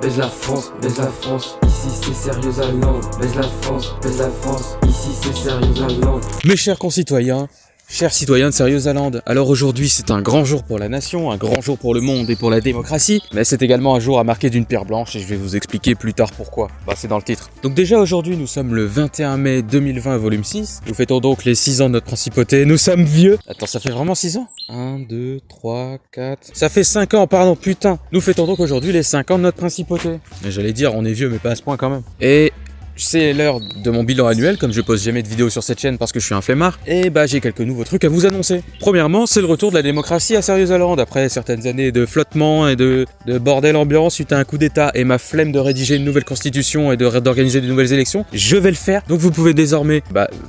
baise la France, baise la France. Ici c'est Sérieusland, baise la France, baise la France. Ici c'est Sérieusland. Mes chers concitoyens, chers citoyens de Sérieusland, alors aujourd'hui c'est un grand jour pour la nation, un grand jour pour le monde et pour la démocratie, mais c'est également un jour à marquer d'une pierre blanche et je vais vous expliquer plus tard pourquoi. Bah c'est dans le titre. Donc déjà aujourd'hui nous sommes le 21 mai 2020 volume 6, nous fêtons donc les 6 ans de notre principauté, nous sommes vieux. Attends, ça fait vraiment 6 ans 1, 2, 3, 4... Ça fait 5 ans, pardon, putain. Nous fêtons donc aujourd'hui les 5 ans de notre principauté. Mais j'allais dire, on est vieux mais pas à ce point quand même. Et... c'est l'heure de mon bilan annuel, comme je pose jamais de vidéos sur cette chaîne parce que je suis un flemmard, et bah j'ai quelques nouveaux trucs à vous annoncer. Premièrement, c'est le retour de la démocratie à Sérieusland, après certaines années de flottement et de bordel ambiant suite à un coup d'état et ma flemme de rédiger une nouvelle constitution et d'organiser de nouvelles élections, je vais le faire. Donc vous pouvez désormais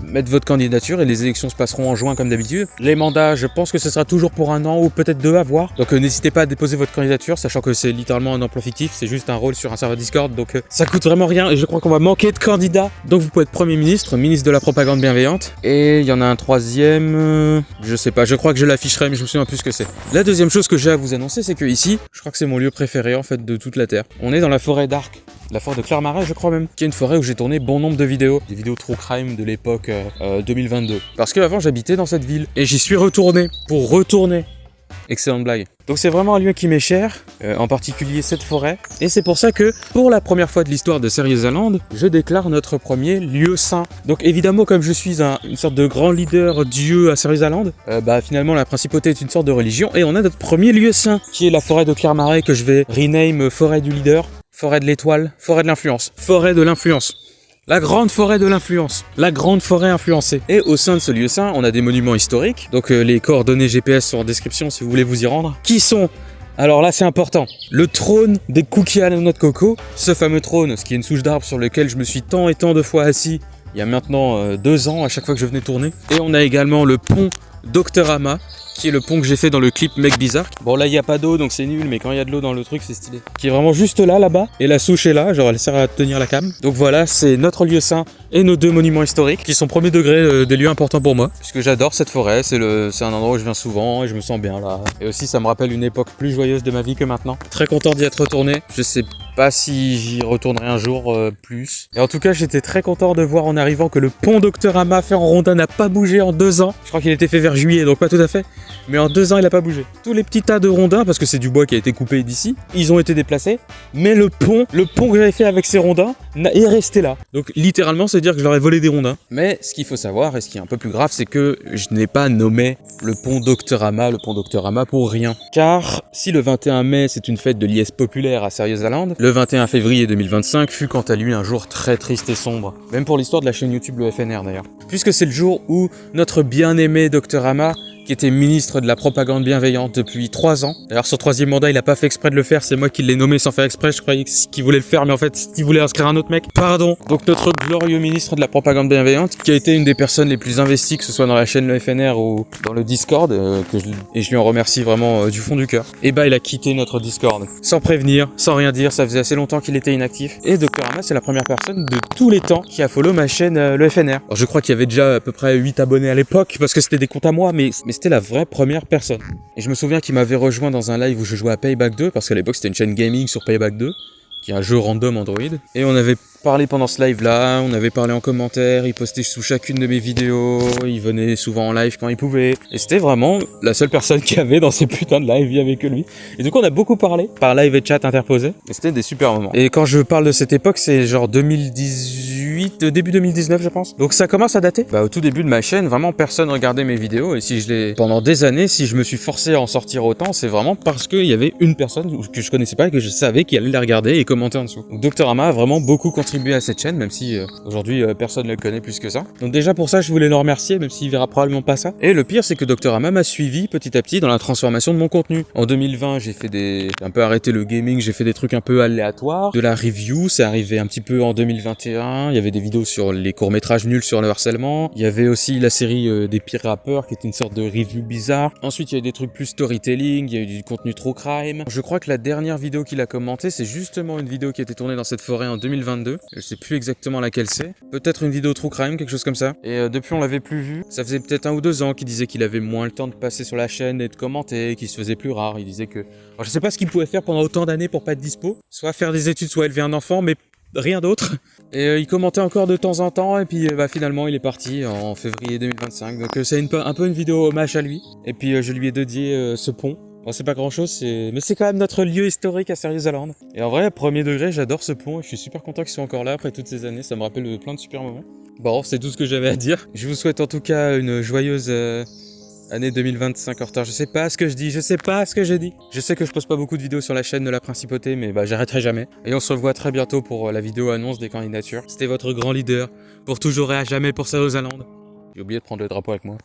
mettre votre candidature et les élections se passeront en juin comme d'habitude. Les mandats, je pense que ce sera toujours pour 1 an ou peut-être 2 à voir. Donc n'hésitez pas à déposer votre candidature, sachant que c'est littéralement un emploi fictif, c'est juste un rôle sur un serveur Discord, donc ça coûte vraiment rien et je crois qu'on va manquer de candidats. Donc vous pouvez être Premier ministre, ministre de la propagande bienveillante. Et il y en a un troisième, je sais pas, je crois que je l'afficherai mais je me souviens plus ce que c'est. La deuxième chose que j'ai à vous annoncer, c'est que ici, je crois que c'est mon lieu préféré en fait de toute la Terre. On est dans la forêt d'Arc. La forêt de Clermarais, je crois même, qui est une forêt où j'ai tourné bon nombre de vidéos. Des vidéos true crime de l'époque 2022. Parce qu'avant j'habitais dans cette ville. Et j'y suis retourné, pour retourner. Excellente blague. Donc c'est vraiment un lieu qui m'est cher, en particulier cette forêt. Et c'est pour ça que, pour la première fois de l'histoire de Sérieusland, je déclare notre premier lieu saint. Donc évidemment, comme je suis une sorte de grand leader dieu à Sérieusland, finalement la principauté est une sorte de religion. Et on a notre premier lieu saint, qui est la forêt de Clermarais, que je vais rename forêt du leader, forêt de l'étoile, forêt de l'influence, forêt de l'influence. La grande forêt de l'influence, la grande forêt influencée. Et au sein de ce lieu saint, on a des monuments historiques. Donc les coordonnées GPS sont en description si vous voulez vous y rendre. Qui sont, alors là c'est important, le trône des cookies à la noix de coco. Ce fameux trône, ce qui est une souche d'arbre sur lequel je me suis tant et tant de fois assis il y a maintenant 2 ans à chaque fois que je venais tourner. Et on a également le pont Doctorama, qui est le pont que j'ai fait dans le clip Mec Bizarre. Bon là il n'y a pas d'eau donc c'est nul, mais quand il y a de l'eau dans le truc c'est stylé. Qui est vraiment juste là-bas, et la souche est là, genre elle sert à tenir la cam. Donc voilà, c'est notre lieu saint et nos 2 monuments historiques, qui sont premier degré des lieux importants pour moi, puisque j'adore cette forêt, c'est un endroit où je viens souvent et je me sens bien là. Et aussi ça me rappelle une époque plus joyeuse de ma vie que maintenant. Très content d'y être retourné, je sais pas si j'y retournerai un jour plus. Et en tout cas j'étais très content de voir en arrivant que le pont Doctorama fait en rondin n'a pas bougé en 2 ans. Je crois qu'il était fait vers juillet, donc pas tout à fait. Mais en 2 ans, il a pas bougé. Tous les petits tas de rondins, parce que c'est du bois qui a été coupé d'ici, ils ont été déplacés. Mais le pont que j'avais fait avec ces rondins est resté là. Donc littéralement, c'est dire que je leur ai volé des rondins. Mais ce qu'il faut savoir, et ce qui est un peu plus grave, c'est que je n'ai pas nommé le pont Doctorama pour rien. Car si le 21 mai, c'est une fête de liesse populaire à Sérieusland, le 21 février 2025 fut quant à lui un jour très triste et sombre. Même pour l'histoire de la chaîne YouTube le FNR d'ailleurs. Puisque c'est le jour où notre bien-aimé Doctorama, qui était ministre de la propagande bienveillante depuis 3 ans. D'ailleurs, son 3e mandat, il a pas fait exprès de le faire, c'est moi qui l'ai nommé sans faire exprès, je croyais qu'il voulait le faire, mais en fait, il voulait inscrire un autre mec. Pardon. Donc notre glorieux ministre de la propagande bienveillante, qui a été une des personnes les plus investies, que ce soit dans la chaîne le FNR ou dans le Discord, et je lui en remercie vraiment du fond du cœur. Et il a quitté notre Discord, sans prévenir, sans rien dire, ça faisait assez longtemps qu'il était inactif. Et Doctorama, c'est la première personne de tous les temps qui a follow ma chaîne le FNR. Alors je crois qu'il y avait déjà à peu près 8 abonnés à l'époque, parce que c'était des comptes à moi, mais c'était la vraie première personne. Et je me souviens qu'il m'avait rejoint dans un live où je jouais à Payback 2, parce qu'à l'époque c'était une chaîne gaming sur Payback 2, qui est un jeu random Android. Et on avait parlé pendant ce live là, on avait parlé en commentaire, il postait sous chacune de mes vidéos, il venait souvent en live quand il pouvait. Et c'était vraiment la seule personne qu'il y avait dans ces putains de live, il y avait que lui. Et du coup on a beaucoup parlé, par live et chat interposé, et c'était des super moments. Et quand je parle de cette époque, c'est genre 2018, début 2019 je pense. Donc ça commence à dater. Au tout début de ma chaîne, vraiment personne regardait mes vidéos, et si pendant des années, si je me suis forcé à en sortir autant, c'est vraiment parce qu'il y avait une personne que je connaissais pas et que je savais qu'il allait la regarder et commenter en dessous. Donc Doctorama a vraiment beaucoup contribué à cette chaîne, même si aujourd'hui personne ne le connaît plus que ça. Donc déjà pour ça je voulais le remercier, même s'il verra probablement pas ça. Et le pire c'est que Doctorama m'a suivi petit à petit dans la transformation de mon contenu. En 2020 j'ai un peu arrêté le gaming, j'ai fait des trucs un peu aléatoires, de la review, c'est arrivé un petit peu en 2021, il y avait des vidéos sur les courts-métrages nuls sur le harcèlement, il y avait aussi la série des pires rappeurs qui était une sorte de review bizarre. Ensuite il y a eu des trucs plus storytelling, il y a eu du contenu true crime. Je crois que la dernière vidéo qu'il a commenté c'est justement une vidéo qui a été tournée dans cette forêt en 2022. Je sais plus exactement laquelle c'est. Peut-être une vidéo True Crime, quelque chose comme ça. Et depuis on l'avait plus vu. Ça faisait peut-être 1 ou 2 ans qu'il disait qu'il avait moins le temps de passer sur la chaîne et de commenter, qu'il se faisait plus rare. Il disait que... Alors, je sais pas ce qu'il pouvait faire pendant autant d'années pour pas être dispo. Soit faire des études, soit élever un enfant, mais rien d'autre. Et il commentait encore de temps en temps, et puis finalement il est parti en février 2025. Donc c'est un peu une vidéo hommage à lui. Et puis je lui ai dédié ce pont. Bon, c'est pas grand chose, mais c'est quand même notre lieu historique à Serious Island. Et en vrai, premier degré, j'adore ce pont et je suis super content qu'ils soient encore là après toutes ces années. Ça me rappelle plein de super moments. Bon, c'est tout ce que j'avais à dire. Je vous souhaite en tout cas une joyeuse année 2025 en retard. Je sais pas ce que je dis, je sais pas ce que je dis. Je sais que je poste pas beaucoup de vidéos sur la chaîne de la Principauté, mais j'arrêterai jamais. Et on se revoit très bientôt pour la vidéo annonce des candidatures. C'était votre grand leader, pour toujours et à jamais pour Serious Island. J'ai oublié de prendre le drapeau avec moi.